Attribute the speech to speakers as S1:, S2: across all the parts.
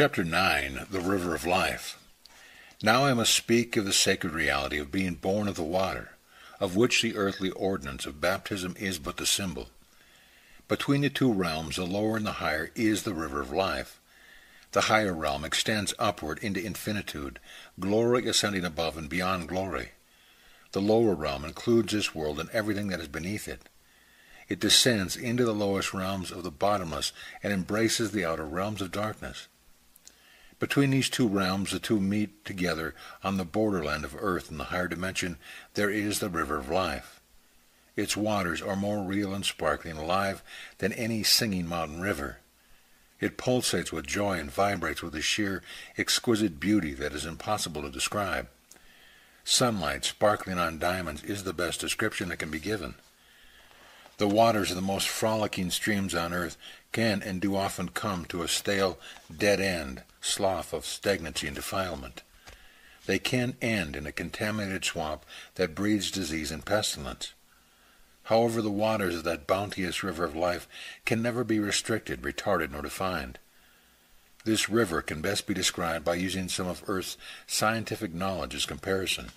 S1: Chapter 9, The River of Life. Now I must speak of the sacred reality of being born of the water, of which the earthly ordinance of baptism is but the symbol. Between the two realms, the lower and the higher, is the river of life. The higher realm extends upward into infinitude, glory ascending above and beyond glory. The lower realm includes this world and everything that is beneath it. It descends into the lowest realms of the bottomless and embraces the outer realms of darkness. Between these two realms, the two meet together on the borderland of earth in the higher dimension. There is the river of life. Its waters are more real and sparkling and alive than any singing mountain river. It pulsates with joy and vibrates with a sheer, exquisite beauty that is impossible to describe. Sunlight sparkling on diamonds is the best description that can be given. The waters of the most frolicking streams on earth can and do often come to a stale, dead end, slough of stagnancy and defilement. They can end in a contaminated swamp that breeds disease and pestilence. However, the waters of that bounteous river of life can never be restricted, retarded, nor defined. This river can best be described by using some of Earth's scientific knowledge as comparison.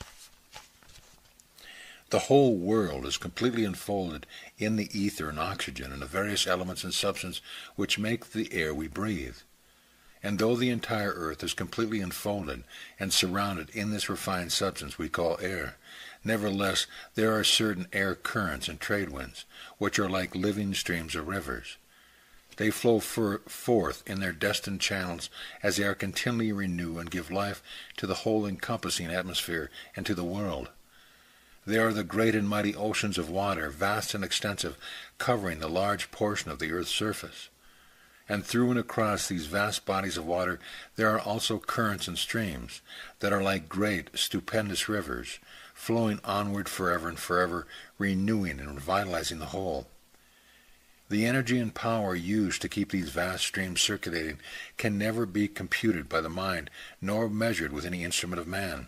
S1: The whole world is completely enfolded in the ether and oxygen and the various elements and substances which make the air we breathe. And though the entire earth is completely enfolded and surrounded in this refined substance we call air, nevertheless there are certain air currents and trade winds, which are like living streams or rivers. They flow forth in their destined channels as they are continually renew and give life to the whole encompassing atmosphere and to the world. They are the great and mighty oceans of water, vast and extensive, covering the large portion of the earth's surface. And through and across these vast bodies of water there are also currents and streams that are like great, stupendous rivers, flowing onward forever and forever, renewing and revitalizing the whole. The energy and power used to keep these vast streams circulating can never be computed by the mind, nor measured with any instrument of man.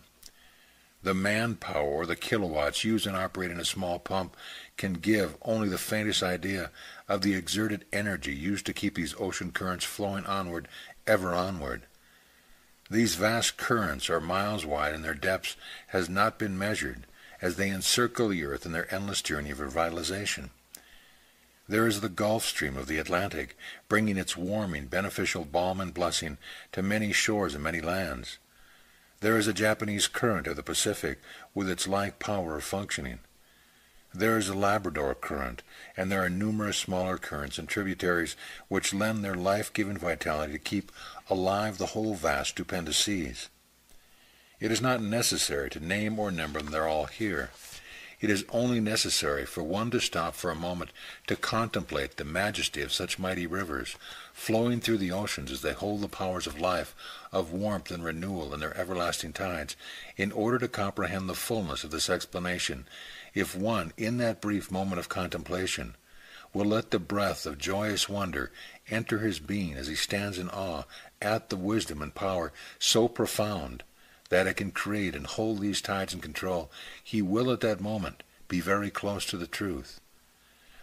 S1: The manpower or the kilowatts used in operating a small pump can give only the faintest idea of the exerted energy used to keep these ocean currents flowing onward, ever onward. These vast currents are miles wide, and their depths has not been measured, as they encircle the earth in their endless journey of revitalization. There is the Gulf Stream of the Atlantic, bringing its warming, beneficial balm and blessing to many shores and many lands. There is a Japanese current of the Pacific, with its like power of functioning. There is a Labrador current, and there are numerous smaller currents and tributaries which lend their life-giving vitality to keep alive the whole vast, stupendous seas. It is not necessary to name or number them, they're all here. It is only necessary for one to stop for a moment to contemplate the majesty of such mighty rivers, flowing through the oceans as they hold the powers of life, of warmth and renewal in their everlasting tides, in order to comprehend the fullness of this explanation, if one, in that brief moment of contemplation, will let the breath of joyous wonder enter his being as he stands in awe at the wisdom and power so profound that it can create and hold these tides in control, he will at that moment be very close to the truth.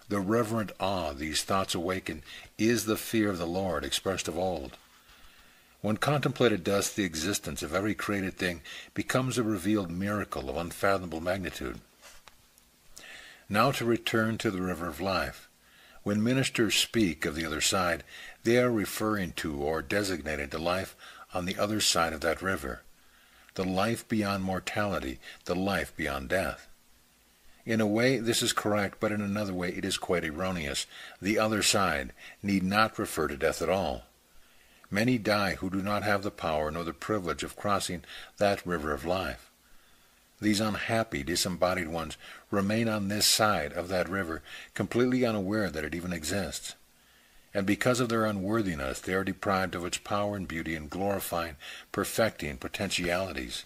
S1: The reverent awe these thoughts awaken is the fear of the Lord expressed of old. When contemplated thus, the existence of every created thing becomes a revealed miracle of unfathomable magnitude. Now to return to the river of life. When ministers speak of the other side, they are referring to or designating the life on the other side of that river, the life beyond mortality, the life beyond death. In a way this is correct, but in another way it is quite erroneous. The other side need not refer to death at all. Many die who do not have the power nor the privilege of crossing that river of life. These unhappy, disembodied ones remain on this side of that river, completely unaware that it even exists. And because of their unworthiness, they are deprived of its power and beauty and glorifying, perfecting potentialities.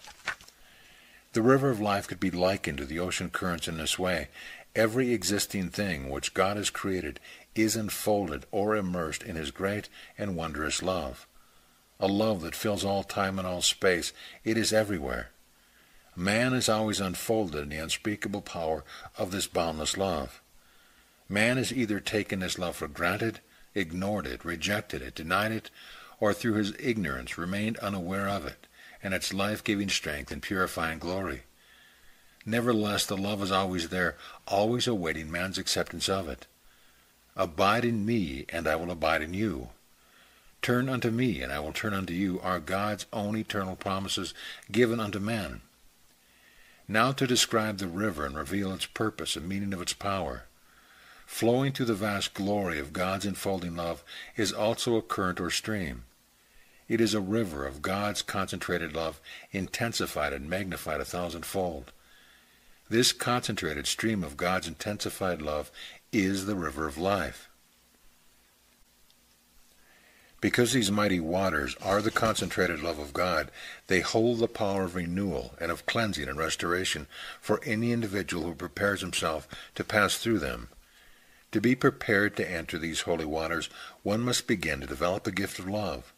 S1: The river of life could be likened to the ocean currents in this way. Every existing thing which God has created is enfolded or immersed in his great and wondrous love. A love that fills all time and all space. It is everywhere. Man is always unfolded in the unspeakable power of this boundless love. Man has either taken this love for granted, ignored it, rejected it, denied it, or through his ignorance remained unaware of it, and its life-giving strength and purifying glory. Nevertheless, the love is always there, always awaiting man's acceptance of it. Abide in me, and I will abide in you. Turn unto me, and I will turn unto you, are God's own eternal promises given unto men. Now to describe the river and reveal its purpose and meaning of its power. Flowing through the vast glory of God's enfolding love is also a current or stream. It is a river of God's concentrated love, intensified and magnified 1,000-fold. This concentrated stream of God's intensified love is the river of life. Because these mighty waters are the concentrated love of God, they hold the power of renewal and of cleansing and restoration for any individual who prepares himself to pass through them. To be prepared to enter these holy waters, one must begin to develop the gift of love.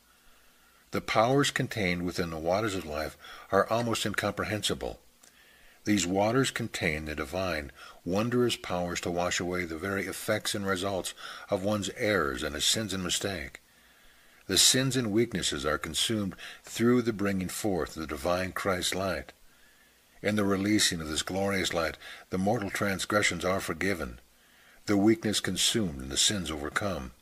S1: The powers contained within the waters of life are almost incomprehensible. These waters contain the divine, wondrous powers to wash away the very effects and results of one's errors and his sins and mistake. The sins and weaknesses are consumed through the bringing forth of the divine Christ light. In the releasing of this glorious light, the mortal transgressions are forgiven, the weakness consumed and the sins overcome.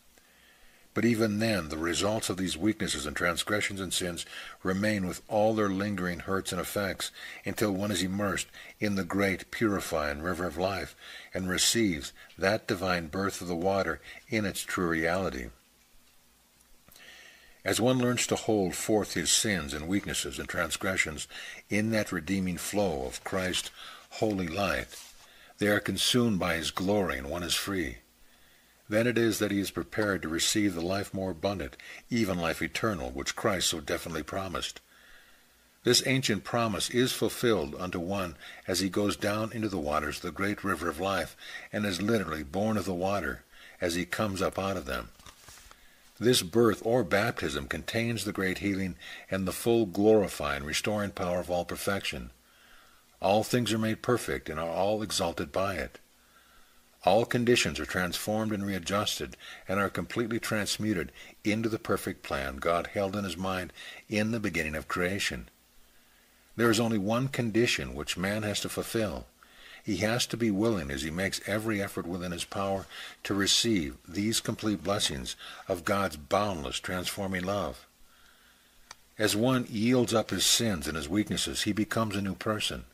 S1: But even then, the results of these weaknesses and transgressions and sins remain with all their lingering hurts and effects until one is immersed in the great purifying river of life and receives that divine birth of the water in its true reality. As one learns to hold forth his sins and weaknesses and transgressions in that redeeming flow of Christ's holy light, they are consumed by his glory and one is free. Then it is that he is prepared to receive the life more abundant, even life eternal, which Christ so definitely promised. This ancient promise is fulfilled unto one as he goes down into the waters of the great river of life and is literally born of the water as he comes up out of them. This birth or baptism contains the great healing and the full glorifying, restoring power of all perfection. All things are made perfect and are all exalted by it. All conditions are transformed and readjusted and are completely transmuted into the perfect plan God held in his mind in the beginning of creation. There is only one condition which man has to fulfill. He has to be willing, as he makes every effort within his power, to receive these complete blessings of God's boundless, transforming love. As one yields up his sins and his weaknesses, he becomes a new person.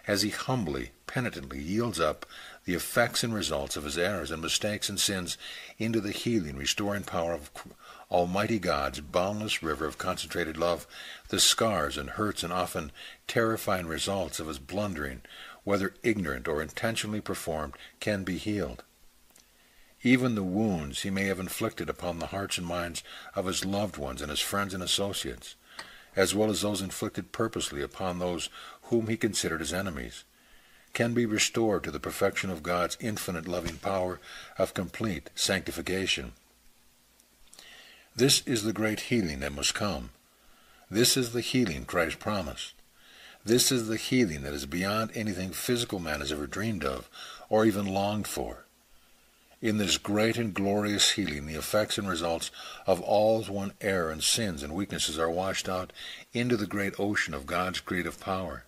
S1: As he humbly, penitently yields up the effects and results of his errors and mistakes and sins into the healing, restoring power of Almighty God's boundless river of concentrated love, the scars and hurts and often terrifying results of his blundering, whether ignorant or intentionally performed, can be healed. Even the wounds he may have inflicted upon the hearts and minds of his loved ones and his friends and associates, as well as those inflicted purposely upon those whom he considered his enemies, can be restored to the perfection of God's infinite loving power of complete sanctification. This is the great healing that must come. This is the healing Christ promised. This is the healing that is beyond anything physical man has ever dreamed of or even longed for. In this great and glorious healing, the effects and results of all one's error and sins and weaknesses are washed out into the great ocean of God's creative power,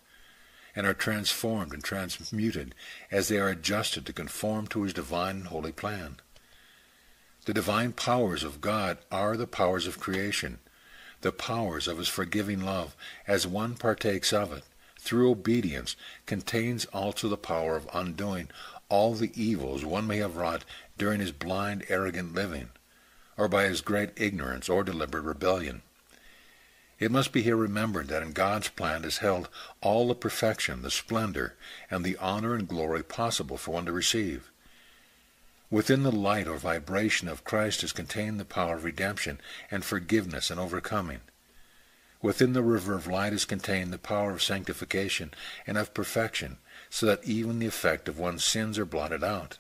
S1: and are transformed and transmuted as they are adjusted to conform to his divine and holy plan. The divine powers of God are the powers of creation, the powers of his forgiving love, as one partakes of it, through obedience, contains also the power of undoing all the evils one may have wrought during his blind, arrogant living, or by his great ignorance or deliberate rebellion. It must be here remembered that in God's plan is held all the perfection, the splendor, and the honor and glory possible for one to receive. Within the light or vibration of Christ is contained the power of redemption and forgiveness and overcoming. Within the river of light is contained the power of sanctification and of perfection, so that even the effect of one's sins are blotted out.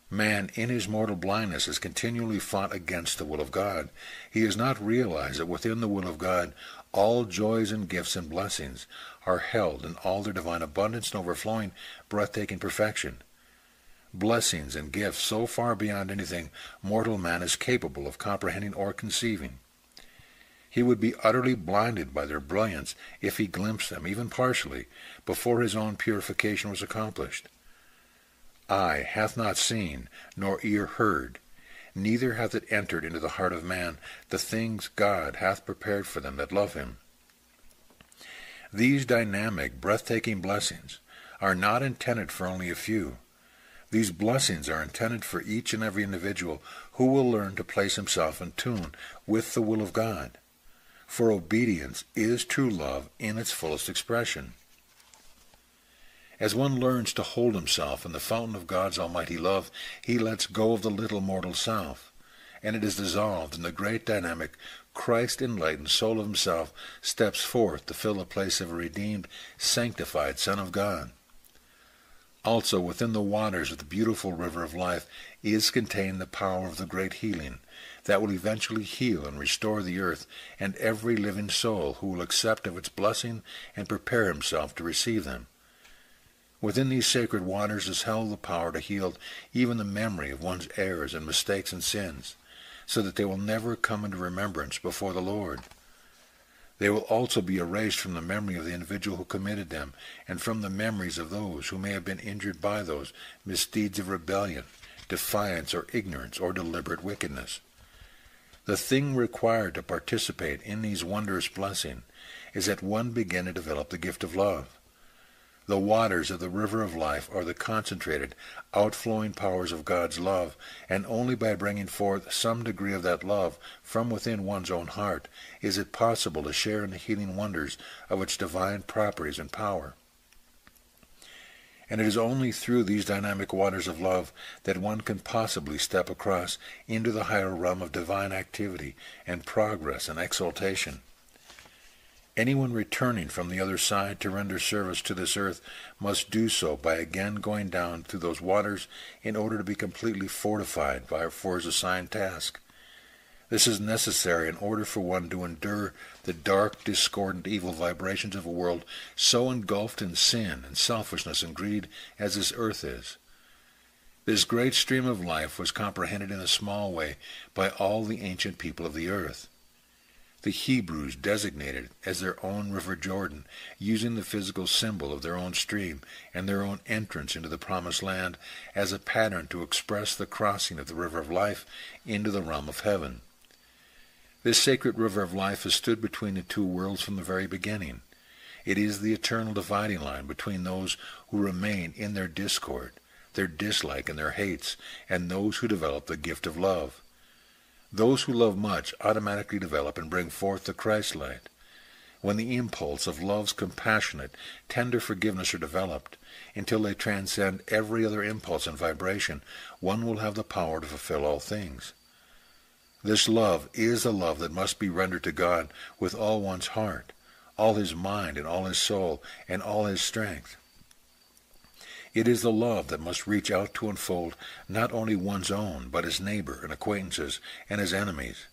S1: Man, in his mortal blindness, has continually fought against the will of God. He has not realized that within the will of God all joys and gifts and blessings are held in all their divine abundance and overflowing, breathtaking perfection. Blessings and gifts so far beyond anything mortal man is capable of comprehending or conceiving. He would be utterly blinded by their brilliance if he glimpsed them, even partially, before his own purification was accomplished. Eye hath not seen, nor ear heard, neither hath it entered into the heart of man, the things God hath prepared for them that love him. These dynamic, breathtaking blessings are not intended for only a few. These blessings are intended for each and every individual who will learn to place himself in tune with the will of God. For obedience is true love in its fullest expression. As one learns to hold himself in the fountain of God's almighty love, he lets go of the little mortal self, and it is dissolved in the great dynamic, Christ-enlightened soul of himself steps forth to fill the place of a redeemed, sanctified Son of God. Also within the waters of the beautiful river of life is contained the power of the great healing, that will eventually heal and restore the earth and every living soul who will accept of its blessing and prepare himself to receive them. Within these sacred waters is held the power to heal even the memory of one's errors and mistakes and sins, so that they will never come into remembrance before the Lord. They will also be erased from the memory of the individual who committed them, and from the memories of those who may have been injured by those misdeeds of rebellion, defiance, or ignorance, or deliberate wickedness. The thing required to participate in these wondrous blessings is that one begin to develop the gift of love. The waters of the river of life are the concentrated, outflowing powers of God's love, and only by bringing forth some degree of that love from within one's own heart is it possible to share in the healing wonders of its divine properties and power. And it is only through these dynamic waters of love that one can possibly step across into the higher realm of divine activity and progress and exaltation. Anyone returning from the other side to render service to this earth must do so by again going down through those waters in order to be completely fortified for his assigned task. This is necessary in order for one to endure the dark, discordant, evil vibrations of a world so engulfed in sin and selfishness and greed as this earth is. This great stream of life was comprehended in a small way by all the ancient people of the earth. The Hebrews designated it as their own river Jordan, using the physical symbol of their own stream and their own entrance into the promised land as a pattern to express the crossing of the river of life into the realm of heaven. This sacred river of life has stood between the two worlds from the very beginning. It is the eternal dividing line between those who remain in their discord, their dislike and their hates, and those who develop the gift of love. Those who love much automatically develop and bring forth the Christ light. When the impulse of love's compassionate, tender forgiveness are developed, until they transcend every other impulse and vibration, one will have the power to fulfill all things. This love is the love that must be rendered to God with all one's heart, all his mind and all his soul and all his strength. It is the love that must reach out to unfold not only one's own, but his neighbor and acquaintances and his enemies,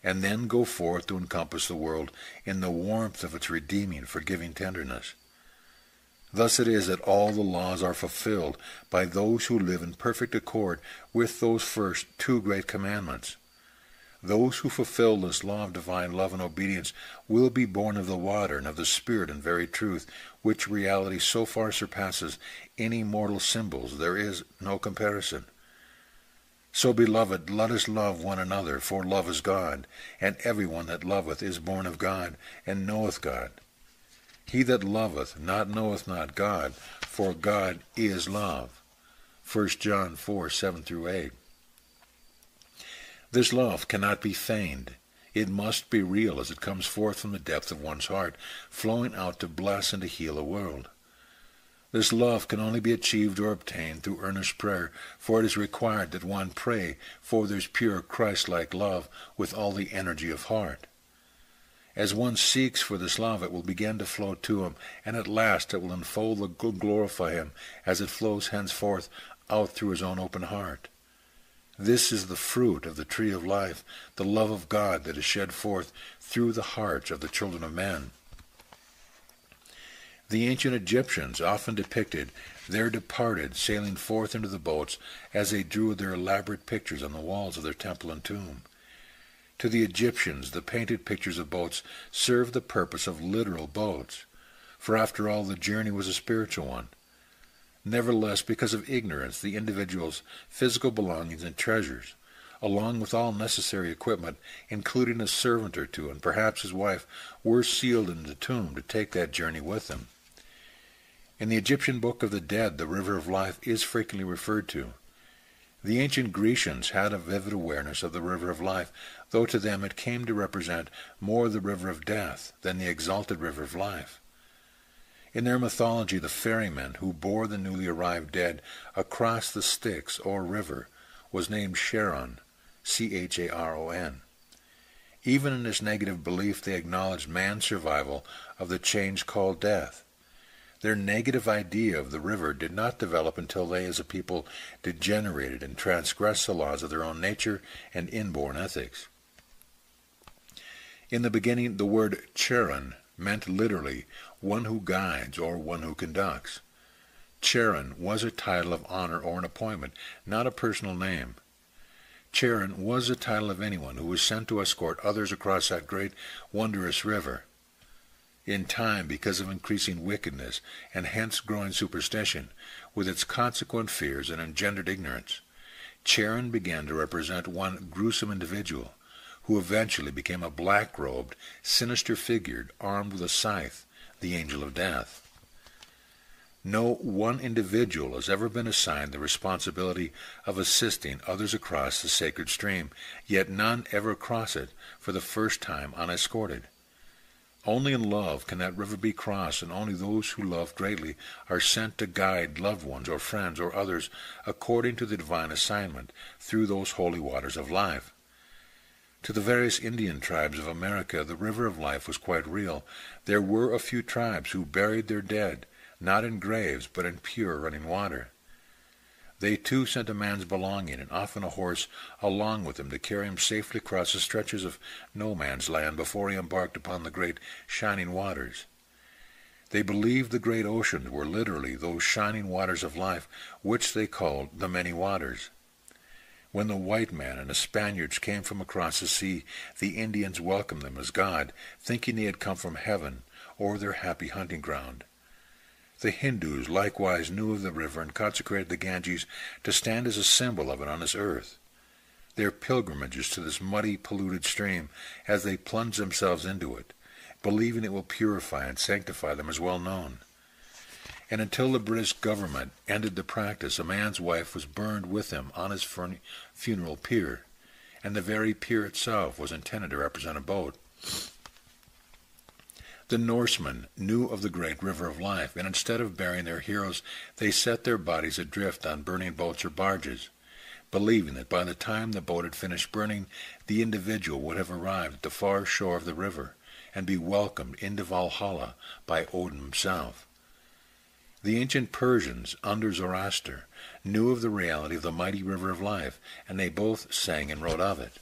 S1: and then go forth to encompass the world in the warmth of its redeeming, forgiving tenderness. Thus it is that all the laws are fulfilled by those who live in perfect accord with those first two great commandments. Those who fulfill this law of divine love and obedience will be born of the water and of the Spirit in very truth, which reality so far surpasses any mortal symbols there is no comparison. So, beloved, let us love one another, for love is God, and every one that loveth is born of God, and knoweth God. He that loveth not knoweth not God, for God is love. 1 John 4:7-8. This love cannot be feigned. It must be real as it comes forth from the depth of one's heart, flowing out to bless and to heal the world. This love can only be achieved or obtained through earnest prayer, for it is required that one pray for this pure Christ-like love with all the energy of heart. As one seeks for this love, it will begin to flow to him, and at last it will unfold and glorify him as it flows henceforth out through his own open heart. This is the fruit of the tree of life, the love of God that is shed forth through the hearts of the children of men. The ancient Egyptians often depicted their departed sailing forth into the boats as they drew their elaborate pictures on the walls of their temple and tomb. To the Egyptians, the painted pictures of boats served the purpose of literal boats, for after all the journey was a spiritual one. Nevertheless, because of ignorance, the individual's physical belongings and treasures, along with all necessary equipment, including a servant or two and perhaps his wife, were sealed in the tomb to take that journey with them. In the Egyptian Book of the Dead, the river of life is frequently referred to. The ancient Grecians had a vivid awareness of the river of life, though to them it came to represent more the river of death than the exalted river of life. In their mythology, the ferryman who bore the newly arrived dead across the Styx or river was named Charon, Charon. Even in this negative belief, they acknowledged man's survival of the change called death. Their negative idea of the river did not develop until they as a people degenerated and transgressed the laws of their own nature and inborn ethics. In the beginning, the word Charon meant literally one who guides or one who conducts. Charon was a title of honor or an appointment, not a personal name. Charon was the title of anyone who was sent to escort others across that great, wondrous river. In time, because of increasing wickedness and hence growing superstition, with its consequent fears and engendered ignorance, Charon began to represent one gruesome individual, who eventually became a black-robed, sinister figure armed with a scythe, the angel of death. No one individual has ever been assigned the responsibility of assisting others across the sacred stream, yet none ever cross it for the first time unescorted. Only in love can that river be crossed, and only those who love greatly are sent to guide loved ones or friends or others according to the divine assignment through those holy waters of life. To the various Indian tribes of America, the river of life was quite real. There were a few tribes who buried their dead, not in graves, but in pure running water. They too sent a man's belonging, and often a horse, along with him to carry him safely across the stretches of no man's land before he embarked upon the great shining waters. They believed the great oceans were literally those shining waters of life, which they called the many waters. When the white man and the Spaniards came from across the sea, the Indians welcomed them as God, thinking they had come from heaven or their happy hunting ground. The Hindus likewise knew of the river and consecrated the Ganges to stand as a symbol of it on this earth. Their pilgrimages to this muddy, polluted stream, as they plunge themselves into it, believing it will purify and sanctify them, is well known. And until the British government ended the practice, a man's wife was burned with him on his funeral pyre, and the very pyre itself was intended to represent a boat. The Norsemen knew of the great river of life, and instead of burying their heroes, they set their bodies adrift on burning boats or barges, believing that by the time the boat had finished burning, the individual would have arrived at the far shore of the river, and be welcomed into Valhalla by Odin himself. The ancient Persians, under Zoroaster, knew of the reality of the mighty river of life, and they both sang and wrote of it.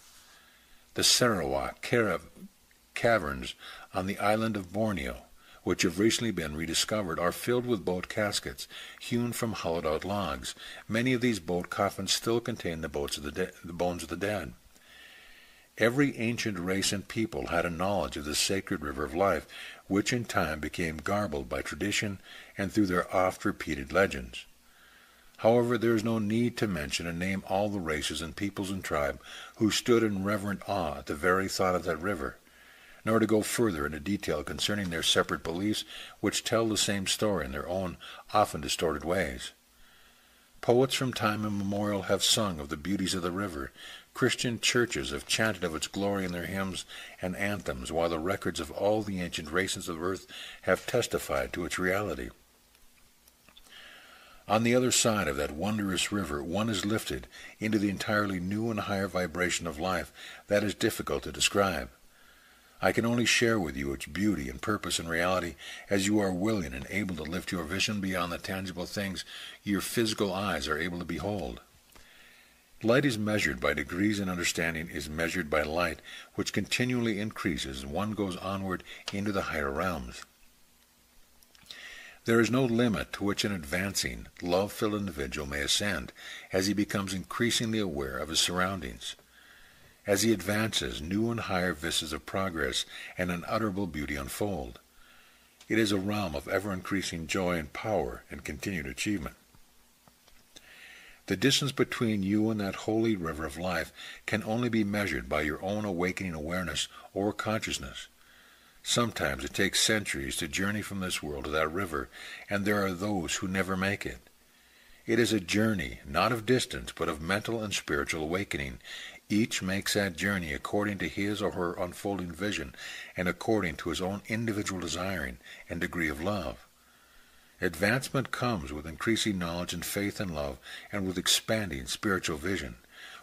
S1: The Sarawak caverns on the island of Borneo, which have recently been rediscovered, are filled with boat caskets, hewn from hollowed-out logs. Many of these boat coffins still contain the bones of the dead. Every ancient race and people had a knowledge of the sacred river of life, which in time became garbled by tradition and through their oft-repeated legends. However, there is no need to mention and name all the races and peoples and tribes who stood in reverent awe at the very thought of that river, nor to go further into detail concerning their separate beliefs, which tell the same story in their own, often distorted ways. Poets from time immemorial have sung of the beauties of the river. Christian churches have chanted of its glory in their hymns and anthems, while the records of all the ancient races of earth have testified to its reality. On the other side of that wondrous river, one is lifted into the entirely new and higher vibration of life that is difficult to describe. I can only share with you its beauty and purpose and reality as you are willing and able to lift your vision beyond the tangible things your physical eyes are able to behold. Light is measured by degrees, and understanding is measured by light, which continually increases as one goes onward into the higher realms. There is no limit to which an advancing, love-filled individual may ascend as he becomes increasingly aware of his surroundings. As he advances, new and higher vistas of progress and unutterable beauty unfold. It is a realm of ever-increasing joy and power and continued achievement. The distance between you and that holy river of life can only be measured by your own awakening awareness or consciousness. Sometimes it takes centuries to journey from this world to that river, and there are those who never make it. It is a journey, not of distance, but of mental and spiritual awakening. Each makes that journey according to his or her unfolding vision and according to his own individual desiring and degree of love. Advancement comes with increasing knowledge and faith and love, and with expanding spiritual vision.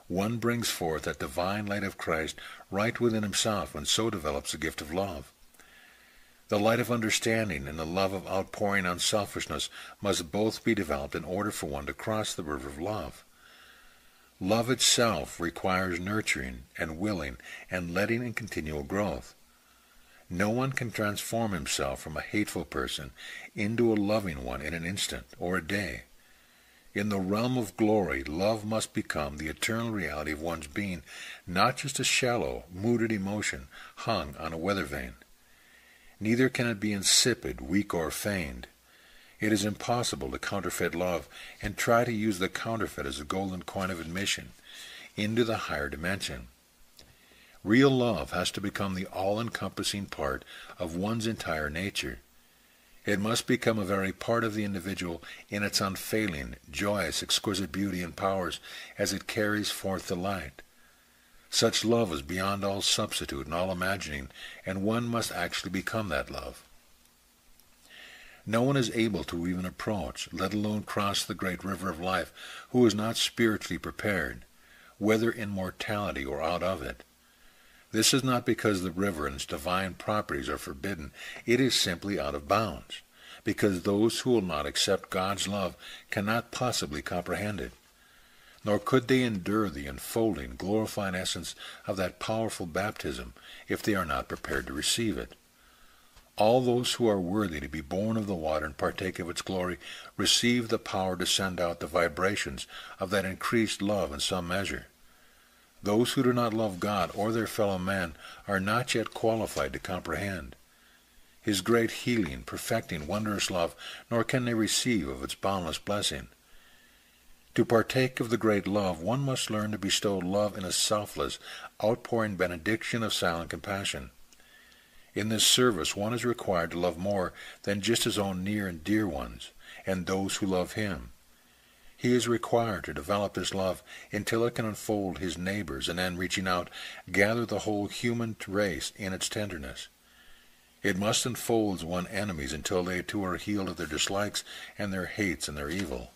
S1: One brings forth that divine light of Christ right within himself, and so develops the gift of love. The light of understanding and the love of outpouring unselfishness must both be developed in order for one to cross the river of love. Love itself requires nurturing and willing and letting and continual growth. No one can transform himself from a hateful person into a loving one in an instant or a day. In the realm of glory, love must become the eternal reality of one's being, not just a shallow, mooted emotion hung on a weather vane. Neither can it be insipid, weak, or feigned. It is impossible to counterfeit love and try to use the counterfeit as a golden coin of admission into the higher dimension. Real love has to become the all-encompassing part of one's entire nature. It must become a very part of the individual in its unfailing, joyous, exquisite beauty and powers as it carries forth the light. Such love is beyond all substitute and all imagining, and one must actually become that love. No one is able to even approach, let alone cross the great river of life, who is not spiritually prepared, whether in mortality or out of it. This is not because the river and its divine properties are forbidden. It is simply out of bounds, because those who will not accept God's love cannot possibly comprehend it. Nor could they endure the enfolding, glorifying essence of that powerful baptism if they are not prepared to receive it. All those who are worthy to be born of the water and partake of its glory receive the power to send out the vibrations of that increased love in some measure. Those who do not love God or their fellow man are not yet qualified to comprehend his great healing, perfecting, wondrous love, nor can they receive of its boundless blessing. To partake of the great love, one must learn to bestow love in a selfless, outpouring benediction of silent compassion. In this service, one is required to love more than just his own near and dear ones, and those who love him. He is required to develop this love until it can unfold his neighbors, and then, reaching out, gather the whole human race in its tenderness. It must enfold one's enemies until they too are healed of their dislikes and their hates and their evil.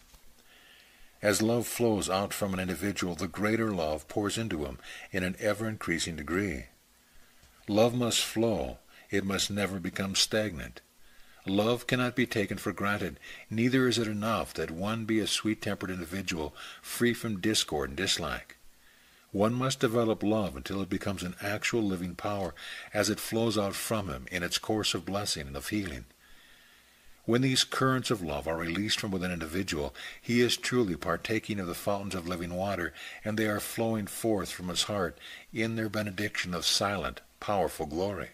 S1: As love flows out from an individual, the greater love pours into him in an ever-increasing degree. Love must flow. It must never become stagnant. Love cannot be taken for granted. Neither is it enough that one be a sweet-tempered individual, free from discord and dislike. One must develop love until it becomes an actual living power as it flows out from him in its course of blessing and of healing. When these currents of love are released from within an individual, he is truly partaking of the fountains of living water, and they are flowing forth from his heart in their benediction of silent, powerful glory.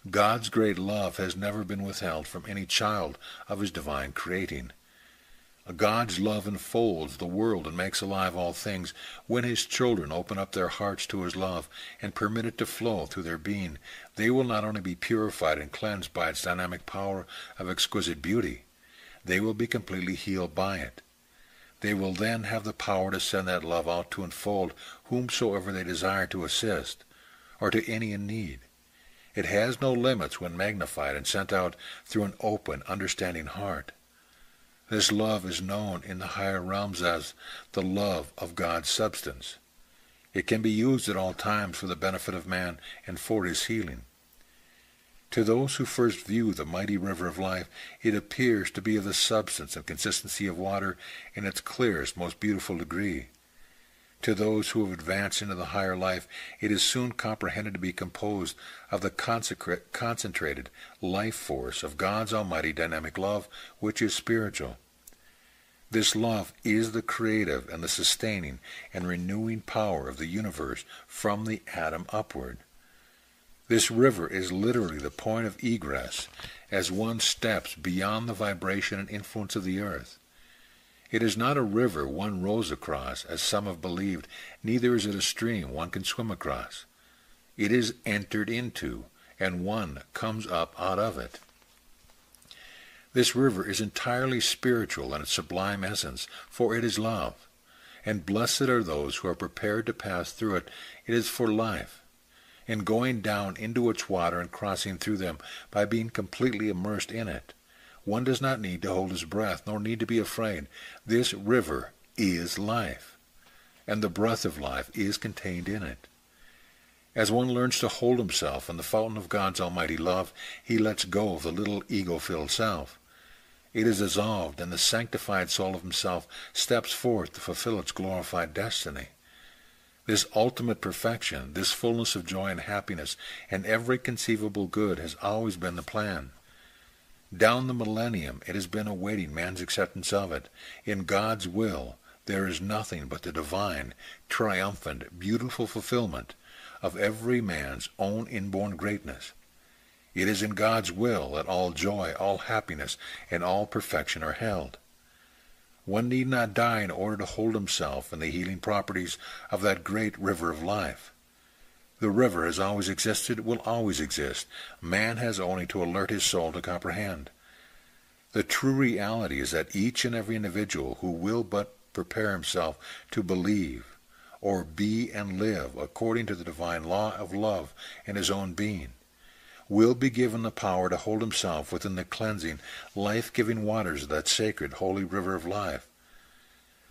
S1: God's great love has never been withheld from any child of his divine creating. God's love enfolds the world and makes alive all things. When his children open up their hearts to his love and permit it to flow through their being, they will not only be purified and cleansed by its dynamic power of exquisite beauty, they will be completely healed by it. They will then have the power to send that love out to enfold whomsoever they desire to assist, or to any in need. It has no limits when magnified and sent out through an open, understanding heart. This love is known in the higher realms as the love of God's substance. It can be used at all times for the benefit of man and for his healing. To those who first view the mighty river of life, it appears to be of the substance and consistency of water in its clearest, most beautiful degree. To those who have advanced into the higher life, it is soon comprehended to be composed of the concentrated life force of God's almighty dynamic love, which is spiritual. This love is the creative and the sustaining and renewing power of the universe from the atom upward. This river is literally the point of egress as one steps beyond the vibration and influence of the earth. It is not a river one rows across, as some have believed, neither is it a stream one can swim across. It is entered into, and one comes up out of it. This river is entirely spiritual in its sublime essence, for it is love, and blessed are those who are prepared to pass through it. It is for life. In going down into its water and crossing through them by being completely immersed in it, one does not need to hold his breath, nor need to be afraid. This river is life, and the breath of life is contained in it. As one learns to hold himself in the fountain of God's almighty love, he lets go of the little ego-filled self. It is dissolved, and the sanctified soul of himself steps forth to fulfill its glorified destiny. This ultimate perfection, this fullness of joy and happiness, and every conceivable good has always been the plan. Down the millennium it has been awaiting man's acceptance of it. In God's will there is nothing but the divine, triumphant, beautiful fulfillment of every man's own inborn greatness. It is in God's will that all joy, all happiness, and all perfection are held. One need not die in order to hold himself in the healing properties of that great river of life. The river has always existed, will always exist. Man has only to alert his soul to comprehend. The true reality is that each and every individual who will but prepare himself to believe, or be and live according to the divine law of love in his own being, will be given the power to hold himself within the cleansing, life-giving waters of that sacred, holy river of life.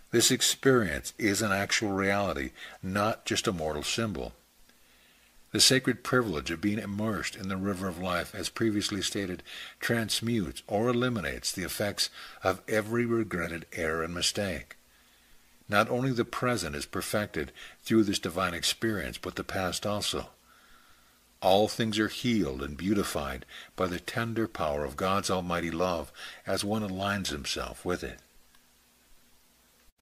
S1: This experience is an actual reality, not just a mortal symbol. The sacred privilege of being immersed in the river of life, as previously stated, transmutes or eliminates the effects of every regretted error and mistake. Not only the present is perfected through this divine experience, but the past also. All things are healed and beautified by the tender power of God's almighty love as one aligns himself with it.